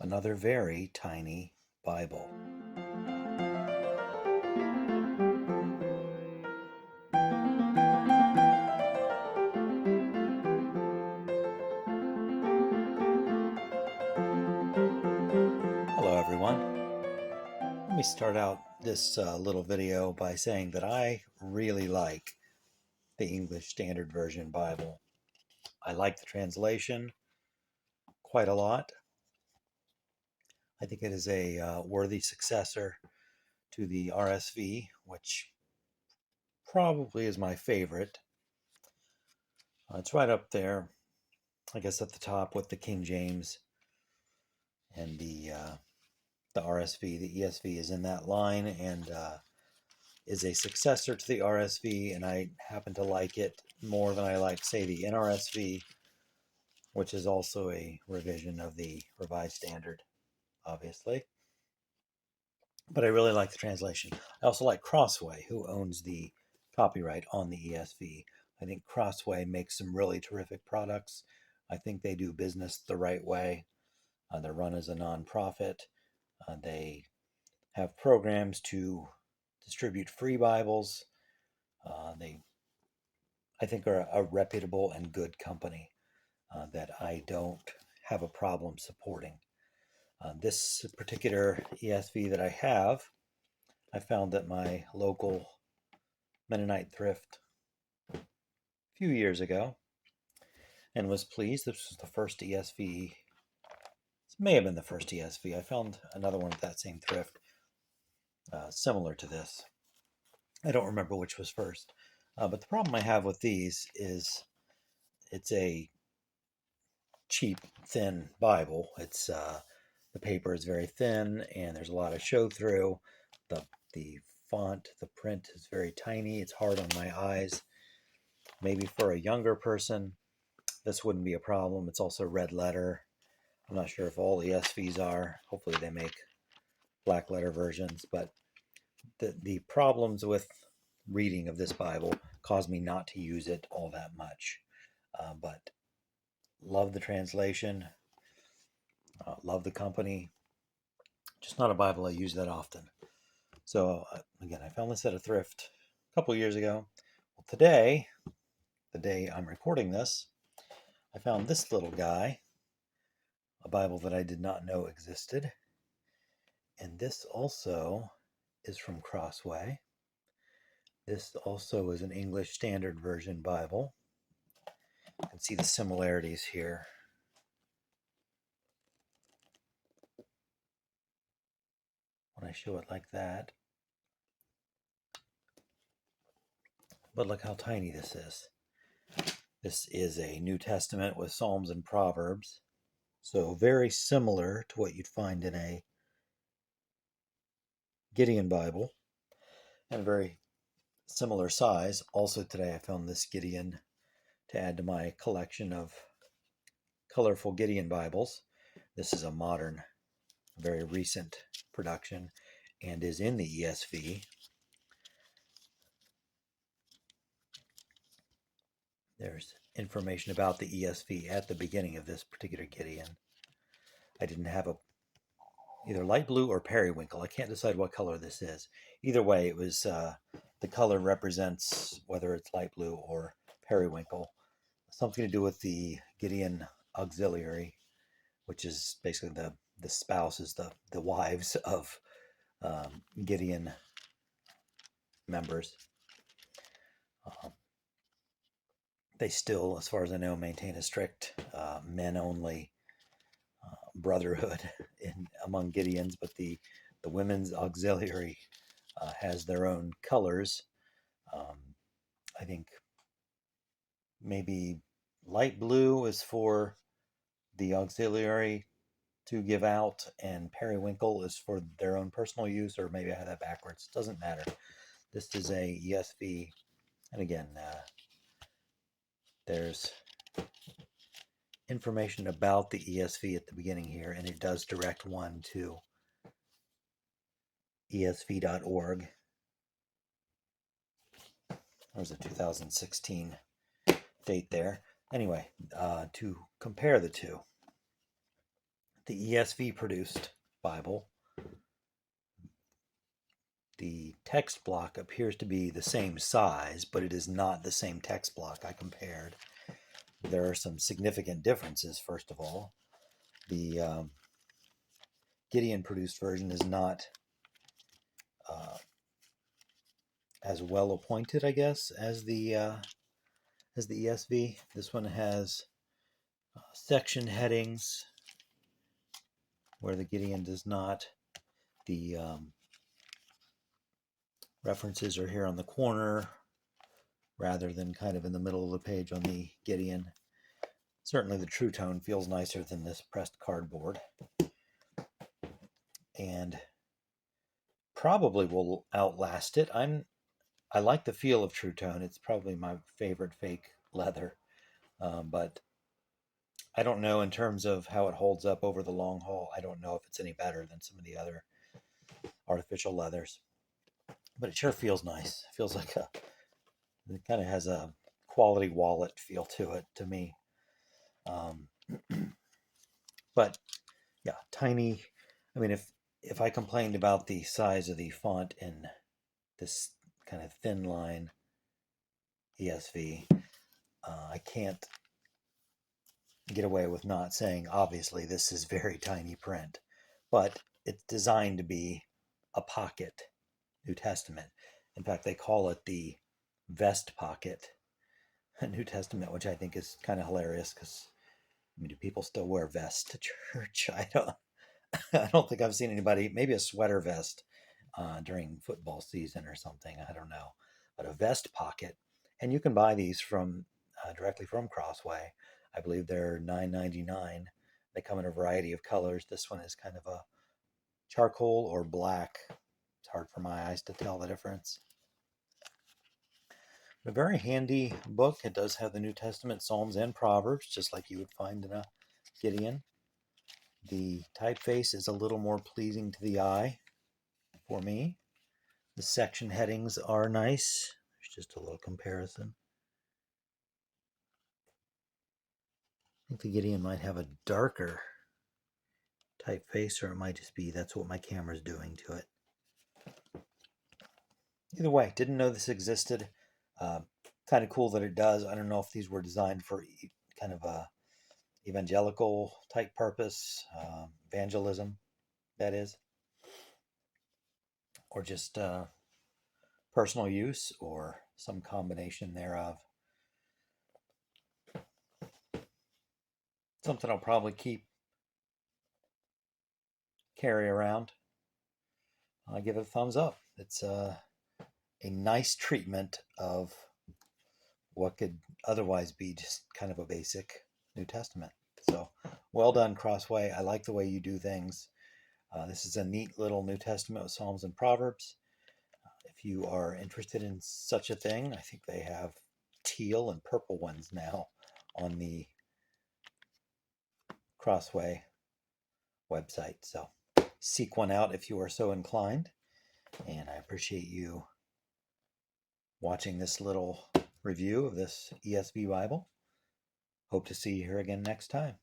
Another very tiny Bible. Hello everyone. Let me start out this little video by saying that I really like the English Standard Version Bible. I like the translation quite a lot. I think it is a worthy successor to the RSV, which probably is my favorite. It's right up there, I guess, at the top with the King James and the RSV. The ESV is in that line and is a successor to the RSV, and I happen to like it more than I like, say, the NRSV, which is also a revision of the Revised Standard, obviously. But I really like the translation. I also like Crossway, who owns the copyright on the ESV. I think Crossway makes some really terrific products. I think they do business the right way. They're run as a nonprofit. They have programs to distribute free Bibles. They, I think, are a reputable and good company that I don't have a problem supporting. This particular ESV that I have, I found at my local Mennonite Thrift a few years ago and was pleased. This was the first ESV. This may have been the first ESV. I found another one at that same thrift similar to this. I don't remember which was first. But the problem I have with these is it's a cheap, thin Bible. It's the paper is very thin, and there's a lot of show through. The font, the print is very tiny. It's hard on my eyes. Maybe for a younger person, this wouldn't be a problem. It's also red letter. I'm not sure if all ESVs are. Hopefully they make black letter versions, but the problems with reading of this Bible caused me not to use it all that much. But love the translation, love the company. Just not a Bible I use that often. So again, I found this at a thrift a couple years ago. Well, today, the day I'm recording this, I found this little guy, a Bible that I did not know existed. And this also is from Crossway. This also is an English Standard Version Bible. You can see the similarities here. When I show it like that. But look how tiny this is. This is a New Testament with Psalms and Proverbs. So very similar to what you'd find in a Gideon Bible. And a very similar size. Also today I found this Gideon to add to my collection of colorful Gideon Bibles. This is a modern, very recent production and is in the ESV. There's information about the ESV at the beginning of this particular Gideon. I didn't have either light blue or periwinkle. I can't decide what color this is. Either way, it was the color represents whether it's light blue or periwinkle. Something to do with the Gideon auxiliary, which is basically the spouses, the wives of Gideon members. They still, as far as I know, maintain a strict men-only brotherhood among Gideons, but the women's auxiliary has their own colors. I think maybe light blue is for the auxiliary to give out, and periwinkle is for their own personal use, or maybe I have that backwards. Doesn't matter. This is a ESV, and again, there's information about the ESV at the beginning here, and it does direct one to esv.org. There's a 2016 date there. Anyway, to compare the two, the ESV produced Bible. The text block appears to be the same size, but it is not the same text block. I compared. There are some significant differences, first of all. The Gideon produced version is not as well appointed, I guess, as the ESV. This one has section headings where the Gideon does not. The references are here on the corner rather than kind of in the middle of the page on the Gideon. Certainly the Trutone feels nicer than this pressed cardboard, and probably will outlast it. I like the feel of Trutone. It's probably my favorite fake leather, but I don't know in terms of how it holds up over the long haul. I don't know if it's any better than some of the other artificial leathers, but it sure feels nice. It feels like it kind of has a quality wallet feel to it to me. But yeah, tiny. I mean, if I complained about the size of the font in this kind of thin line ESV, I can't get away with not saying, obviously, this is very tiny print, but it's designed to be a pocket New Testament. In fact, they call it the vest pocket New Testament, which I think is kind of hilarious because, I mean, do people still wear vests to church? I don't think I've seen anybody, maybe a sweater vest during football season or something. I don't know. But a vest pocket. And you can buy these from directly from Crossway. I believe they're $9.99. They come in a variety of colors. This one is kind of a charcoal or black. It's hard for my eyes to tell the difference. A very handy book. It does have the New Testament, Psalms and Proverbs, just like you would find in a Gideon. The typeface is a little more pleasing to the eye for me. The section headings are nice. There's just a little comparison. I think the Gideon might have a darker typeface, or it might just be that's what my camera's doing to it. Either way, didn't know this existed. Kind of cool that it does. I don't know if these were designed for kind of a evangelical type purpose, evangelism, that is, or just personal use, or some combination thereof. Something I'll probably carry around. I give it a thumbs up. It's a nice treatment of what could otherwise be just kind of a basic New Testament. So well done, Crossway. I like the way you do things. This is a neat little New Testament with Psalms and Proverbs. If you are interested in such a thing, I think they have teal and purple ones now on the Crossway website. So seek one out if you are so inclined. And I appreciate you watching this little review of this ESV Bible. Hope to see you here again next time.